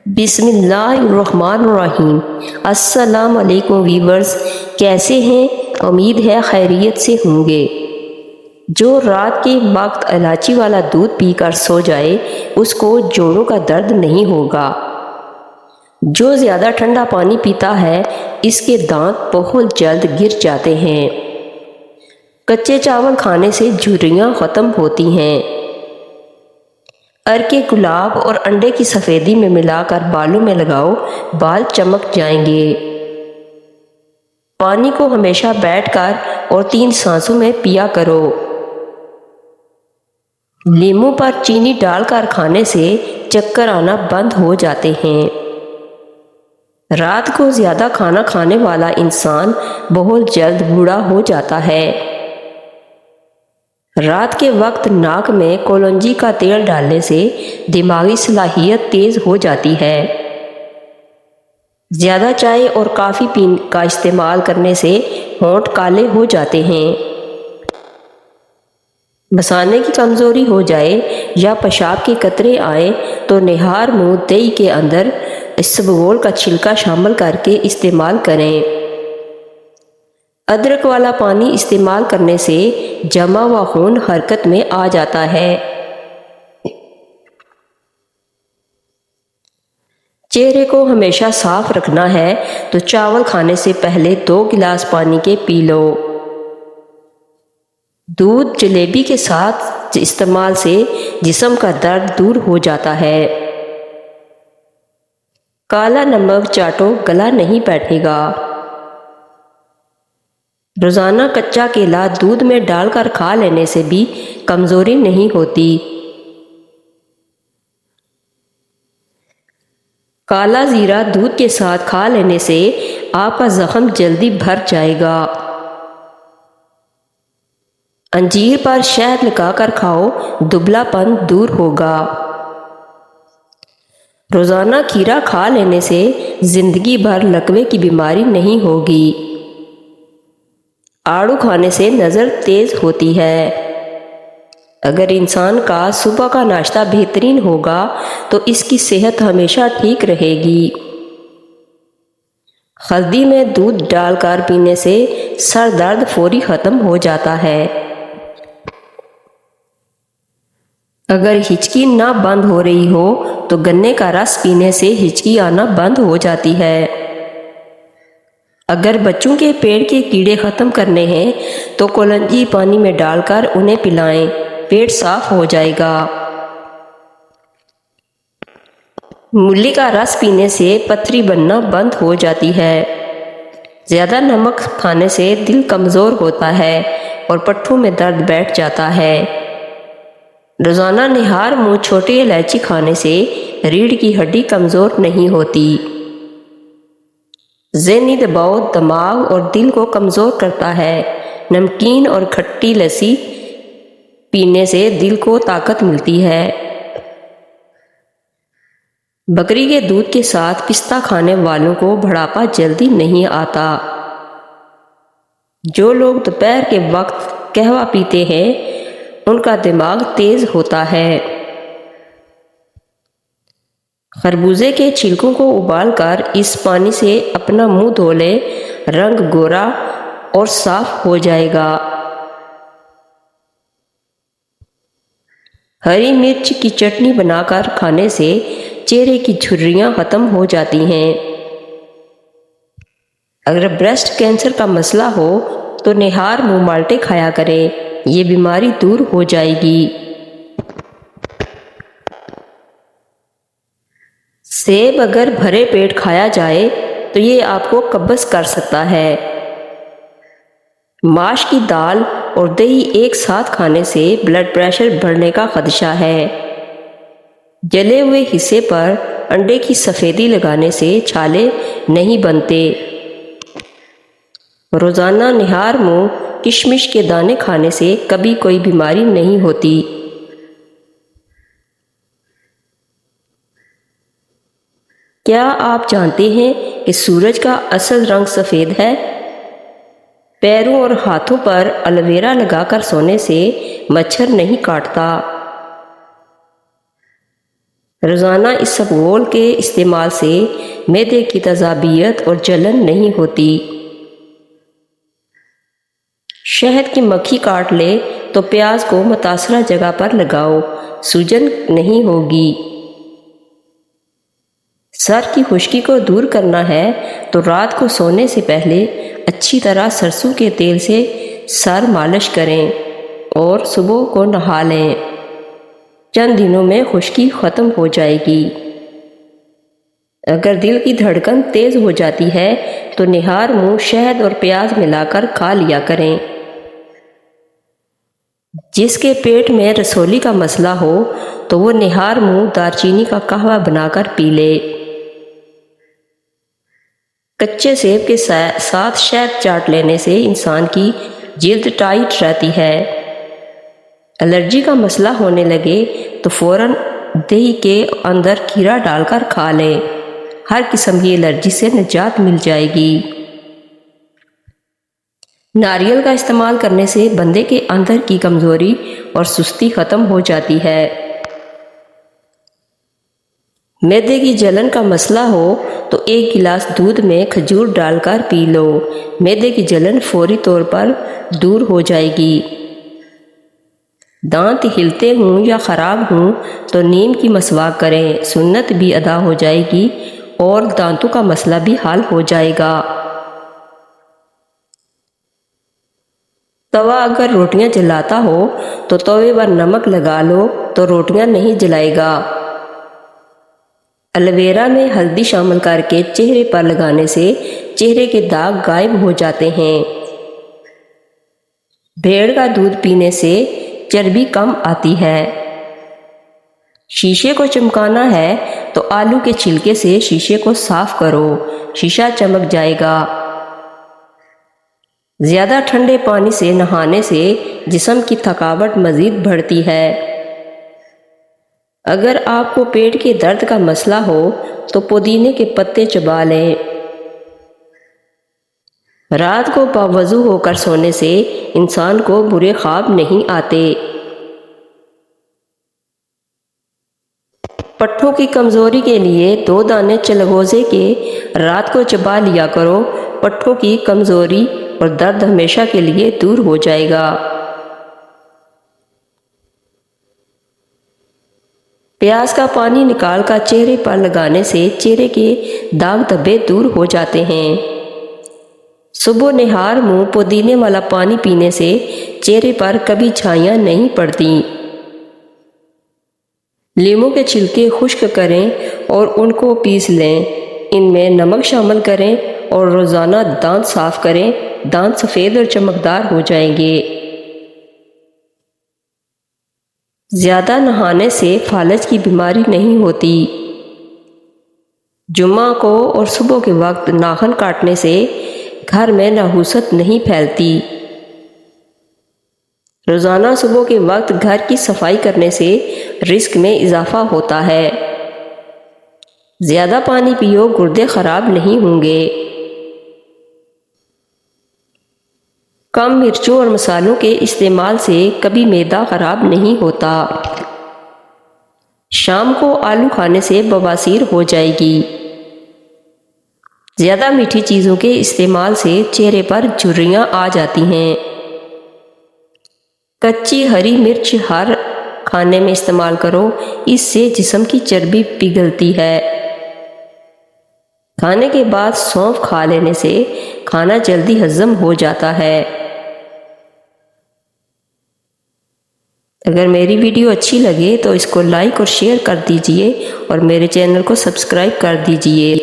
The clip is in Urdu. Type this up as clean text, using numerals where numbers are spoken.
بسم اللہ الرحمن الرحیم۔ السلام علیکم ویورز، کیسے ہیں؟ امید ہے خیریت سے ہوں گے۔ جو رات کے وقت الائچی والا دودھ پی کر سو جائے اس کو جوڑوں کا درد نہیں ہوگا۔ جو زیادہ ٹھنڈا پانی پیتا ہے اس کے دانت بہت جلد گر جاتے ہیں۔ کچے چاول کھانے سے جھریاں ختم ہوتی ہیں۔ عرق گلاب اور انڈے کی سفیدی میں ملا کر بالوں میں لگاؤ، بال چمک جائیں گے۔ پانی کو ہمیشہ بیٹھ کر اور 3 سانسوں میں پیا کرو۔ لیموں پر چینی ڈال کر کھانے سے چکر آنا بند ہو جاتے ہیں۔ رات کو زیادہ کھانا کھانے والا انسان بہت جلد بوڑھا ہو جاتا ہے۔ رات کے وقت ناک میں کولونجی کا تیل ڈالنے سے دماغی صلاحیت تیز ہو جاتی ہے۔ زیادہ چائے اور کافی کا استعمال کرنے سے ہونٹ کالے ہو جاتے ہیں۔ مثانے کی کمزوری ہو جائے یا پیشاب کے قطرے آئیں تو نہار منہ دہی کے اندر اسبگول کا چھلکا شامل کر کے استعمال کریں۔ ادرک والا پانی استعمال کرنے سے جمع ہوا خون حرکت میں آ جاتا ہے۔ چہرے کو ہمیشہ صاف رکھنا ہے تو چاول کھانے سے پہلے 2 گلاس پانی کے پی لو۔ دودھ جلیبی کے ساتھ استعمال سے جسم کا درد دور ہو جاتا ہے۔ کالا نمک چاٹو، گلا نہیں بیٹھے گا۔ روزانہ کچا کیلا دودھ میں ڈال کر کھا لینے سے بھی کمزوری نہیں ہوتی۔ کالا زیرہ دودھ کے ساتھ کھا لینے سے آپ کا زخم جلدی بھر جائے گا۔ انجیر پر شہد لگا کر کھاؤ، دبلا پن دور ہوگا۔ روزانہ کھیرا کھا لینے سے زندگی بھر لکوے کی بیماری نہیں ہوگی۔ آڑو کھانے سے نظر تیز ہوتی ہے۔ اگر انسان کا صبح کا ناشتہ بہترین ہوگا تو اس کی صحت ہمیشہ ٹھیک رہے گی۔ ہلدی میں دودھ ڈال کر پینے سے سر درد فوری ختم ہو جاتا ہے۔ اگر ہچکی نہ بند ہو رہی ہو تو گنے کا رس پینے سے ہچکی آنا بند ہو جاتی ہے۔ اگر بچوں کے پیٹ کے کیڑے ختم کرنے ہیں تو کولونجی پانی میں ڈال کر انہیں پلائیں، پیٹ صاف ہو جائے گا۔ مولی کا رس پینے سے پتھری بننا بند ہو جاتی ہے۔ زیادہ نمک کھانے سے دل کمزور ہوتا ہے اور پٹھوں میں درد بیٹھ جاتا ہے۔ روزانہ نہار منہ چھوٹی الائچی کھانے سے ریڑھ کی ہڈی کمزور نہیں ہوتی۔ ذہنی دباؤ دماغ اور دل کو کمزور کرتا ہے۔ نمکین اور کھٹی لسی پینے سے دل کو طاقت ملتی ہے۔ بکری کے دودھ کے ساتھ پستہ کھانے والوں کو بڑھاپا جلدی نہیں آتا۔ جو لوگ دوپہر کے وقت قہوہ پیتے ہیں ان کا دماغ تیز ہوتا ہے۔ خربوزے کے چھلکوں کو ابال کر اس پانی سے اپنا منہ دھو لیں، رنگ گورا اور صاف ہو جائے گا۔ ہری مرچ کی چٹنی بنا کر کھانے سے چہرے کی جھریاں ختم ہو جاتی ہیں۔ اگر بریسٹ کینسر کا مسئلہ ہو تو نہار منہ مالٹے کھایا کریں، یہ بیماری دور ہو جائے گی۔ سیب اگر بھرے پیٹ کھایا جائے تو یہ آپ کو قبض کر سکتا ہے۔ ماش کی دال اور دہی ایک ساتھ کھانے سے بلڈ پریشر بڑھنے کا خدشہ ہے۔ جلے ہوئے حصے پر انڈے کی سفیدی لگانے سے چھالے نہیں بنتے۔ روزانہ نہار منہ کشمش کے دانے کھانے سے کبھی کوئی بیماری نہیں ہوتی۔ کیا آپ جانتے ہیں کہ سورج کا اصل رنگ سفید ہے؟ پیروں اور ہاتھوں پر الویرا لگا کر سونے سے مچھر نہیں کاٹتا۔ روزانہ اسبغول کے استعمال سے معدے کی تذابیت اور جلن نہیں ہوتی۔ شہد کی مکھی کاٹ لے تو پیاز کو متاثرہ جگہ پر لگاؤ، سوجن نہیں ہوگی۔ سر کی خشکی کو دور کرنا ہے تو رات کو سونے سے پہلے اچھی طرح سرسوں کے تیل سے سر مالش کریں اور صبح کو نہا لیں۔ چند دنوں میں خشکی ختم ہو جائے گی۔ اگر دل کی دھڑکن تیز ہو جاتی ہے تو نہار منہ شہد اور پیاز ملا کر کھا لیا کریں۔ جس کے پیٹ میں رسولی کا مسئلہ ہو تو وہ نہار منہ دارچینی کا قہوہ بنا کر پی لے۔ کچے سیب کے ساتھ شہد چاٹ لینے سے انسان کی جلد ٹائٹ رہتی ہے۔ الرجی کا مسئلہ ہونے لگے تو فوراً دہی کے اندر کھیرا ڈال کر کھا لیں، ہر قسم کی الرجی سے نجات مل جائے گی۔ ناریل کا استعمال کرنے سے بندے کے اندر کی کمزوری اور سستی ختم ہو جاتی ہے۔ معدے کی جلن کا مسئلہ ہو تو 1 گلاس دودھ میں کھجور ڈال کر پی لو، معدے کی جلن فوری طور پر دور ہو جائے گی۔ دانت ہلتے ہوں یا خراب ہوں تو نیم کی مسواک کریں، سنت بھی ادا ہو جائے گی اور دانتوں کا مسئلہ بھی حل ہو جائے گا۔ توا اگر روٹیاں جلاتا ہو تو توے پر نمک لگا لو تو روٹیاں نہیں جلائے گا۔ الویرا میں ہلدی شامل کر کے چہرے پر لگانے سے چہرے کے داغ غائب ہو جاتے ہیں۔ بھیڑ کا دودھ پینے سے چربی کم آتی ہے۔ شیشے کو چمکانا ہے تو آلو کے چھلکے سے شیشے کو صاف کرو، شیشہ چمک جائے گا۔ زیادہ ٹھنڈے پانی سے نہانے سے جسم کی تھکاوٹ مزید بڑھتی ہے۔ اگر آپ کو پیٹ کے درد کا مسئلہ ہو تو پودینے کے پتے چبا لیں۔ رات کو باوضو ہو کر سونے سے انسان کو برے خواب نہیں آتے۔ پٹھوں کی کمزوری کے لیے 2 دانے چلغوزے کے رات کو چبا لیا کرو، پٹھوں کی کمزوری اور درد ہمیشہ کے لیے دور ہو جائے گا۔ پیاز کا پانی نکال کر چہرے پر لگانے سے چہرے کے داغ دھبے دور ہو جاتے ہیں۔ صبح نہار منہ پودینے والا پانی پینے سے چہرے پر کبھی چھائیاں نہیں پڑتی۔ لیموں کے چھلکے خشک کریں اور ان کو پیس لیں، ان میں نمک شامل کریں اور روزانہ دانت صاف کریں، دانت سفید اور چمکدار ہو جائیں گے۔ زیادہ نہانے سے فالج کی بیماری نہیں ہوتی۔ جمعہ کو اور صبح کے وقت ناخن کاٹنے سے گھر میں نحوست نہیں پھیلتی۔ روزانہ صبح کے وقت گھر کی صفائی کرنے سے رزق میں اضافہ ہوتا ہے۔ زیادہ پانی پیو، گردے خراب نہیں ہوں گے۔ کم مرچوں اور مسالوں کے استعمال سے کبھی معدہ خراب نہیں ہوتا۔ شام کو آلو کھانے سے بواسیر ہو جائے گی۔ زیادہ میٹھی چیزوں کے استعمال سے چہرے پر جھریاں آ جاتی ہیں۔ کچی ہری مرچ ہر کھانے میں استعمال کرو، اس سے جسم کی چربی پگھلتی ہے۔ کھانے کے بعد سونف کھا لینے سے کھانا جلدی ہضم ہو جاتا ہے۔ اگر میری ویڈیو اچھی لگے تو اس کو لائک اور شیئر کر دیجئے اور میرے چینل کو سبسکرائب کر دیجئے۔